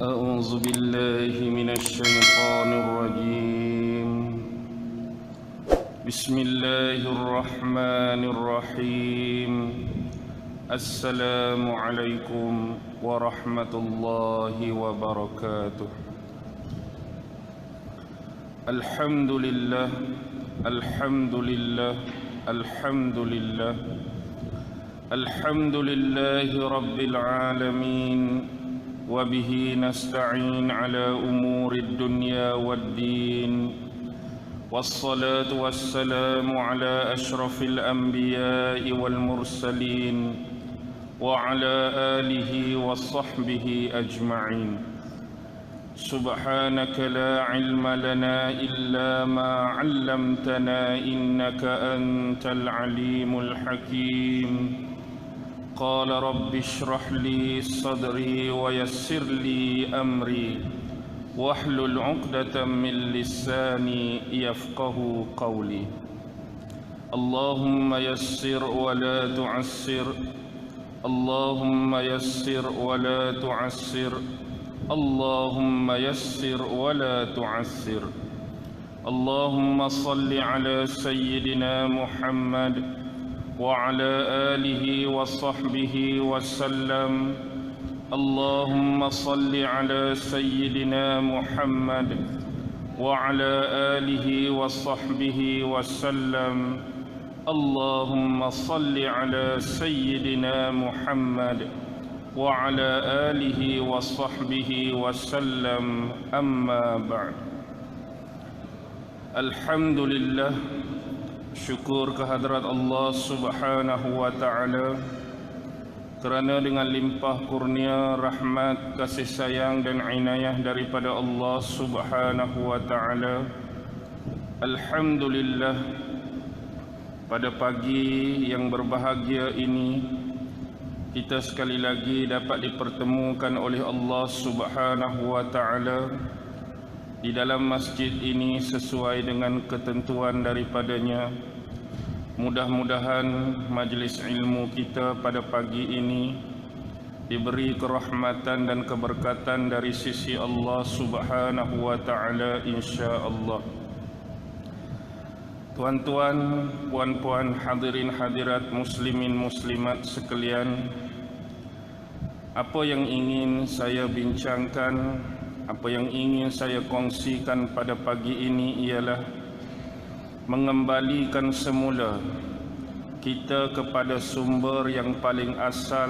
أعوذ بالله من الشيطان الرجيم. بسم الله الرحمن الرحيم. السلام عليكم ورحمة الله وبركاته. الحمد لله الحمد لله الحمد لله الحمد لله رب العالمين، وبه نستعين على أمور الدنيا والدين، والصلاة والسلام على أشرف الأنبياء والمرسلين وعلى آله وصحبه أجمعين. سبحانك لا علم لنا إلا ما علمتنا إنك أنت العليم الحكيم. قال رب اشرح لي صدري ويسر لي أمري واحلل عقدة من لساني يفقه قولي. اللهم يسر ولا تعسر، اللهم يسر ولا تعسر، اللهم يسر ولا تعسر. اللهم صل على سيدنا محمد وعلى آله وصحبه وسلم. اللهم صل على سيدنا محمد وعلى آله وصحبه وسلم. اللهم صل على سيدنا محمد وعلى آله وصحبه وسلم. أما بعد. الحمد لله. Syukur kehadrat Allah Subhanahu wa ta'ala, kerana dengan limpah kurnia, rahmat, kasih sayang dan inayah daripada Allah Subhanahu wa ta'ala, alhamdulillah, pada pagi yang berbahagia ini kita sekali lagi dapat dipertemukan oleh Allah Subhanahu wa ta'ala di dalam masjid ini sesuai dengan ketentuan daripadanya. Mudah-mudahan majlis ilmu kita pada pagi ini diberi kerahmatan dan keberkatan dari sisi Allah Subhanahu wa ta'ala, insya-Allah. Tuan-tuan, puan-puan, hadirin hadirat, muslimin muslimat sekalian, apa yang ingin saya bincangkan, apa yang ingin saya kongsikan pada pagi ini ialah mengembalikan semula kita kepada sumber yang paling asal,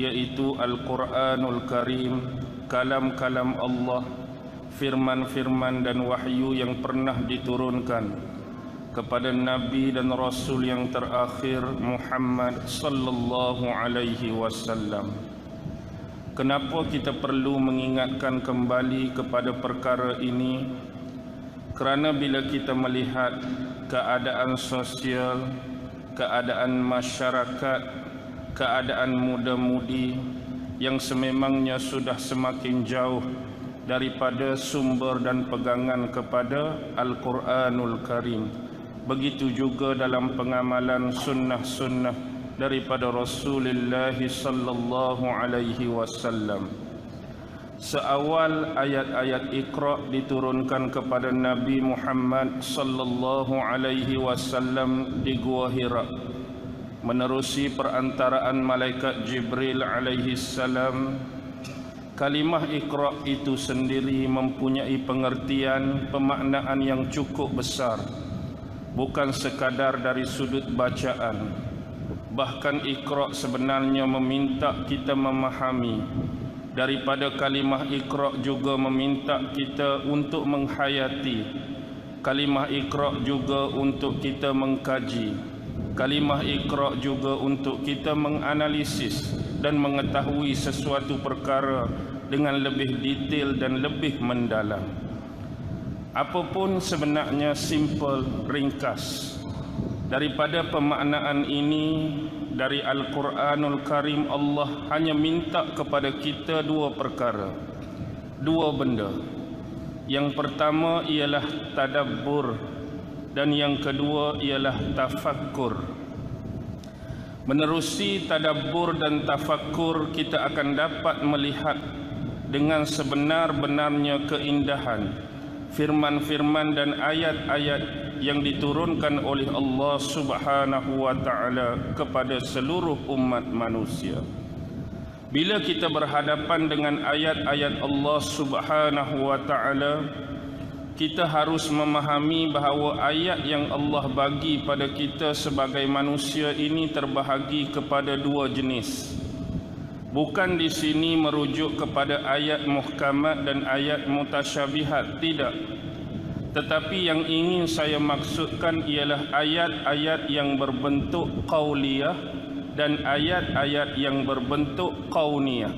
iaitu Al-Quranul Karim, kalam-kalam Allah, firman-firman dan wahyu yang pernah diturunkan kepada Nabi dan Rasul yang terakhir Muhammad sallallahu alaihi wasallam. Kenapa kita perlu mengingatkan kembali kepada perkara ini? Kerana bila kita melihat keadaan sosial, keadaan masyarakat, keadaan muda-mudi yang sememangnya sudah semakin jauh daripada sumber dan pegangan kepada Al-Quranul Karim, begitu juga dalam pengamalan sunnah-sunnah daripada Rasulullah sallallahu alaihi wasallam. Seawal ayat-ayat Iqra diturunkan kepada Nabi Muhammad sallallahu alaihi wasallam di Gua Hira, menerusi perantaraan malaikat Jibril alaihi salam, kalimah Iqra itu sendiri mempunyai pengertian, pemaknaan yang cukup besar, bukan sekadar dari sudut bacaan. Bahkan Iqra sebenarnya meminta kita memahami. Daripada kalimah Iqra juga meminta kita untuk menghayati. Kalimah Iqra juga untuk kita mengkaji. Kalimah Iqra juga untuk kita menganalisis dan mengetahui sesuatu perkara dengan lebih detail dan lebih mendalam. Apapun sebenarnya simple, ringkas daripada pemaknaan ini dari Al-Quranul Karim, Allah hanya minta kepada kita dua perkara, dua benda. Yang pertama ialah tadabbur dan yang kedua ialah tafakkur. Menerusi tadabbur dan tafakkur, kita akan dapat melihat dengan sebenar-benarnya keindahan firman-firman dan ayat-ayat yang diturunkan oleh Allah Subhanahu wa taala kepada seluruh umat manusia. Bila kita berhadapan dengan ayat-ayat Allah Subhanahu wa taala, kita harus memahami bahawa ayat yang Allah bagi pada kita sebagai manusia ini terbahagi kepada dua jenis. Bukan di sini merujuk kepada ayat muhkamat dan ayat mutasyabihat, tidak. Tetapi yang ingin saya maksudkan ialah ayat-ayat yang berbentuk qauliyah dan ayat-ayat yang berbentuk qauniyah.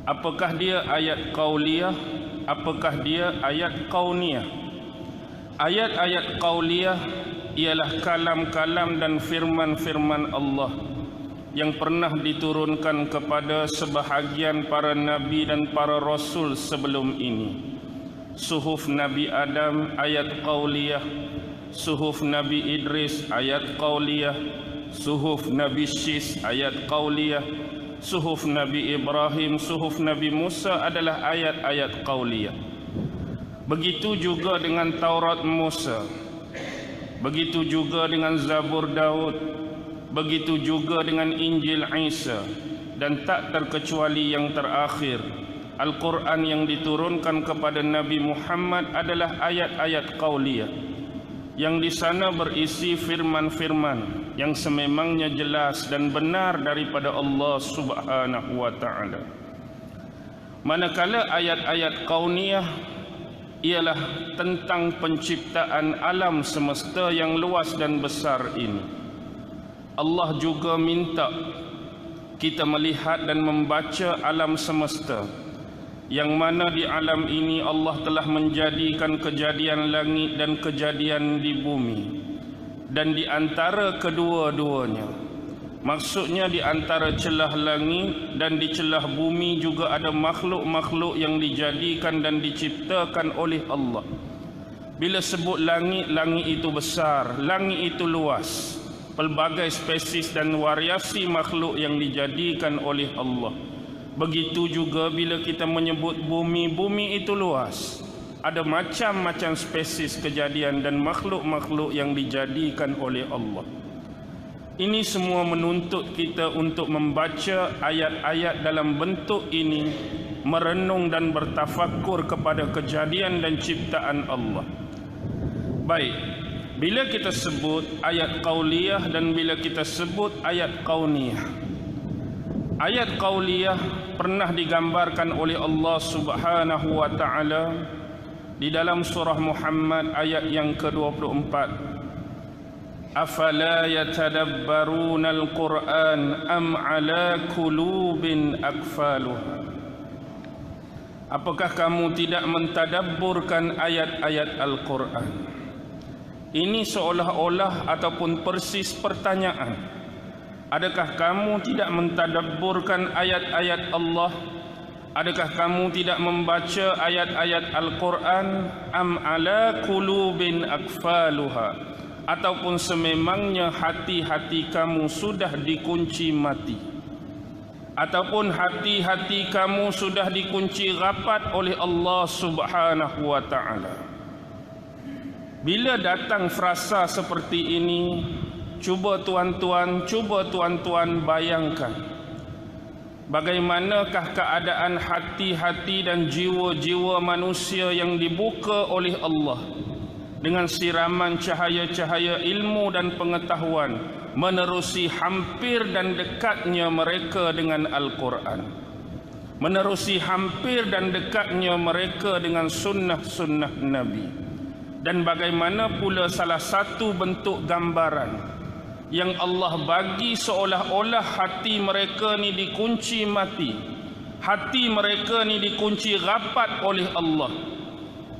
Apakah dia ayat qauliyah? Apakah dia ayat qauniyah? Ayat-ayat qauliyah ialah kalam-kalam dan firman-firman Allah yang pernah diturunkan kepada sebahagian para nabi dan para rasul sebelum ini. Suhuf Nabi Adam ayat qauliyah, suhuf Nabi Idris ayat qauliyah, suhuf Nabi Syis ayat qauliyah, suhuf Nabi Ibrahim, suhuf Nabi Musa adalah ayat-ayat qauliyah. Begitu juga dengan Taurat Musa, begitu juga dengan Zabur Daud, begitu juga dengan Injil Isa, dan tak terkecuali yang terakhir, Al-Quran yang diturunkan kepada Nabi Muhammad adalah ayat-ayat qauliyah, yang di sana berisi firman-firman yang sememangnya jelas dan benar daripada Allah Subhanahu wa taala. Manakala ayat-ayat qauniyah ialah tentang penciptaan alam semesta yang luas dan besar ini. Allah juga minta kita melihat dan membaca alam semesta, yang mana di alam ini Allah telah menjadikan kejadian langit dan kejadian di bumi. Dan di antara kedua-duanya, maksudnya di antara celah langit dan di celah bumi juga ada makhluk-makhluk yang dijadikan dan diciptakan oleh Allah. Bila sebut langit, langit itu besar, langit itu luas, pelbagai spesies dan variasi makhluk yang dijadikan oleh Allah. Begitu juga bila kita menyebut bumi, bumi itu luas, ada macam-macam spesies kejadian dan makhluk-makhluk yang dijadikan oleh Allah. Ini semua menuntut kita untuk membaca ayat-ayat dalam bentuk ini, merenung dan bertafakur kepada kejadian dan ciptaan Allah. Baik, bila kita sebut ayat qauliyah dan bila kita sebut ayat qauniyah, ayat qauliyah pernah digambarkan oleh Allah Subhanahu wa taala di dalam surah Muhammad ayat yang ke-24. Afala yatadabbaruna al-Qur'an am ala qulubin akfaluha. Apakah kamu tidak mentadabburkan ayat-ayat Al-Quran? Ini seolah-olah ataupun persis pertanyaan. Adakah kamu tidak mentadabburkan ayat-ayat Allah? Adakah kamu tidak membaca ayat-ayat Al-Quran? Am ala qulubin akfaluha, ataupun sememangnya hati-hati kamu sudah dikunci mati, ataupun hati-hati kamu sudah dikunci rapat oleh Allah Subhanahu wa taala. Bila datang frasa seperti ini, cuba tuan-tuan bayangkan bagaimanakah keadaan hati-hati dan jiwa-jiwa manusia yang dibuka oleh Allah dengan siraman cahaya-cahaya ilmu dan pengetahuan, menerusi hampir dan dekatnya mereka dengan Al-Quran, menerusi hampir dan dekatnya mereka dengan sunnah-sunnah Nabi. Dan bagaimana pula salah satu bentuk gambaran yang Allah bagi seolah-olah hati mereka ni dikunci mati, hati mereka ni dikunci rapat oleh Allah,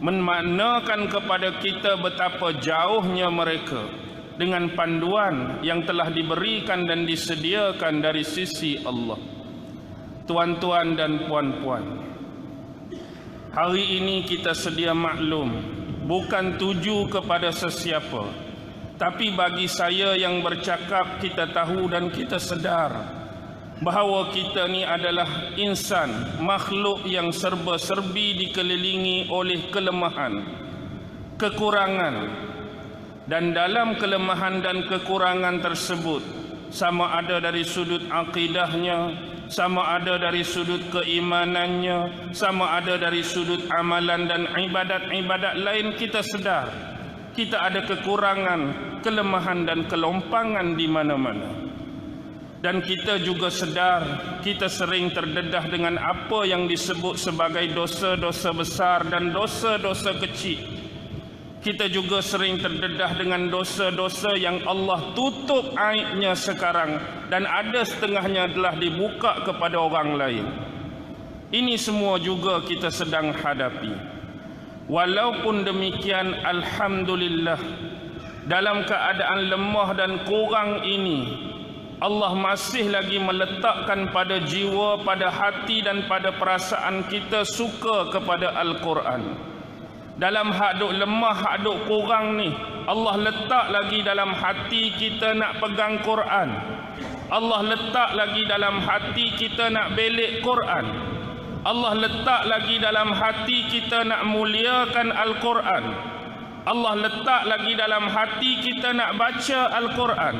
memaknakan kepada kita betapa jauhnya mereka dengan panduan yang telah diberikan dan disediakan dari sisi Allah. Tuan-tuan dan puan-puan, hari ini kita sedia maklum, bukan tuju kepada sesiapa, tapi bagi saya yang bercakap, kita tahu dan kita sedar bahawa kita ni adalah insan, makhluk yang serba-serbi dikelilingi oleh kelemahan, kekurangan. Dan dalam kelemahan dan kekurangan tersebut, sama ada dari sudut akidahnya, sama ada dari sudut keimanannya, sama ada dari sudut amalan dan ibadat-ibadat lain, kita sedar kita ada kekurangan, kelemahan dan kelompangan di mana-mana. Dan kita juga sedar kita sering terdedah dengan apa yang disebut sebagai dosa-dosa besar dan dosa-dosa kecil. Kita juga sering terdedah dengan dosa-dosa yang Allah tutup aibnya sekarang, dan ada setengahnya telah dibuka kepada orang lain. Ini semua juga kita sedang hadapi. Walaupun demikian, alhamdulillah, dalam keadaan lemah dan kurang ini, Allah masih lagi meletakkan pada jiwa, pada hati dan pada perasaan kita suka kepada Al-Quran. Dalam hak duk lemah, hak duk kurang ni, Allah letak lagi dalam hati kita nak pegang Quran. Allah letak lagi dalam hati kita nak belik Quran. Allah letak lagi dalam hati kita nak muliakan Al-Quran. Allah letak lagi dalam hati kita nak baca Al-Quran.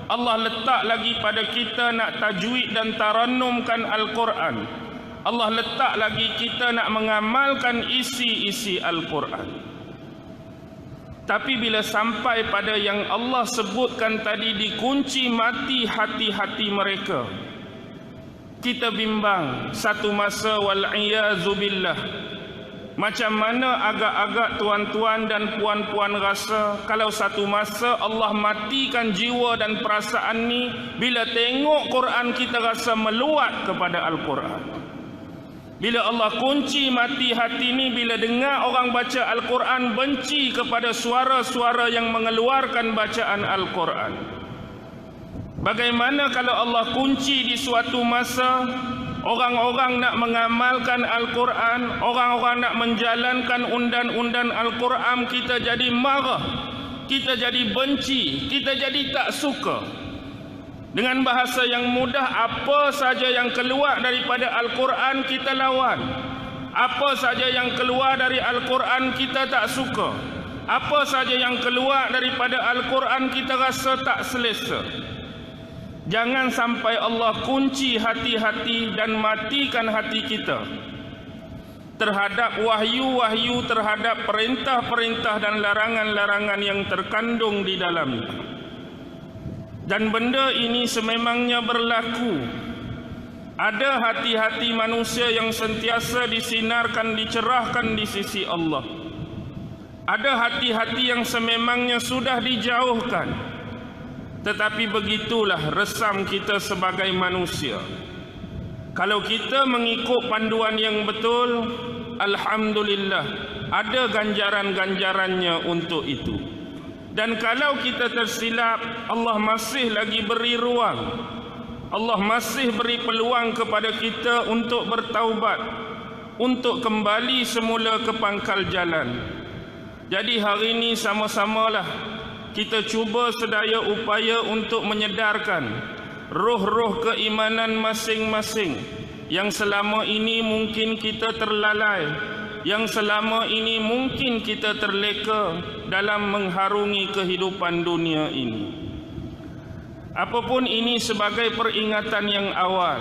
Allah letak lagi pada kita nak tajwid dan tarannumkan Al-Quran. Allah letak lagi kita nak mengamalkan isi-isi Al-Quran. Tapi bila sampai pada yang Allah sebutkan tadi, dikunci mati hati-hati mereka, kita bimbang satu masa, wal'iyazubillah. Macam mana agak-agak tuan-tuan dan puan-puan rasa kalau satu masa Allah matikan jiwa dan perasaan ni, bila tengok Quran kita rasa meluat kepada Al-Quran. Bila Allah kunci mati hati ni, bila dengar orang baca Al-Quran, benci kepada suara-suara yang mengeluarkan bacaan Al-Quran. Bagaimana kalau Allah kunci di suatu masa, orang-orang nak mengamalkan Al-Quran, orang-orang nak menjalankan undang-undang Al-Quran, kita jadi marah, kita jadi benci, kita jadi tak suka. Dengan bahasa yang mudah, apa saja yang keluar daripada Al-Quran kita lawan. Apa saja yang keluar dari Al-Quran kita tak suka. Apa saja yang keluar daripada Al-Quran kita rasa tak selesa. Jangan sampai Allah kunci hati-hati dan matikan hati kita terhadap wahyu-wahyu, terhadap perintah-perintah dan larangan-larangan yang terkandung di dalamnya. Dan benda ini sememangnya berlaku. Ada hati-hati manusia yang sentiasa disinarkan, dicerahkan di sisi Allah. Ada hati-hati yang sememangnya sudah dijauhkan. Tetapi begitulah resam kita sebagai manusia. Kalau kita mengikut panduan yang betul, alhamdulillah, ada ganjaran-ganjarannya untuk itu. Dan kalau kita tersilap, Allah masih lagi beri ruang. Allah masih beri peluang kepada kita untuk bertaubat, untuk kembali semula ke pangkal jalan. Jadi hari ini sama-samalah kita cuba sedaya upaya untuk menyedarkan roh-roh keimanan masing-masing yang selama ini mungkin kita terlalai, yang selama ini mungkin kita terleka dalam mengharungi kehidupan dunia ini. Apapun ini sebagai peringatan yang awal,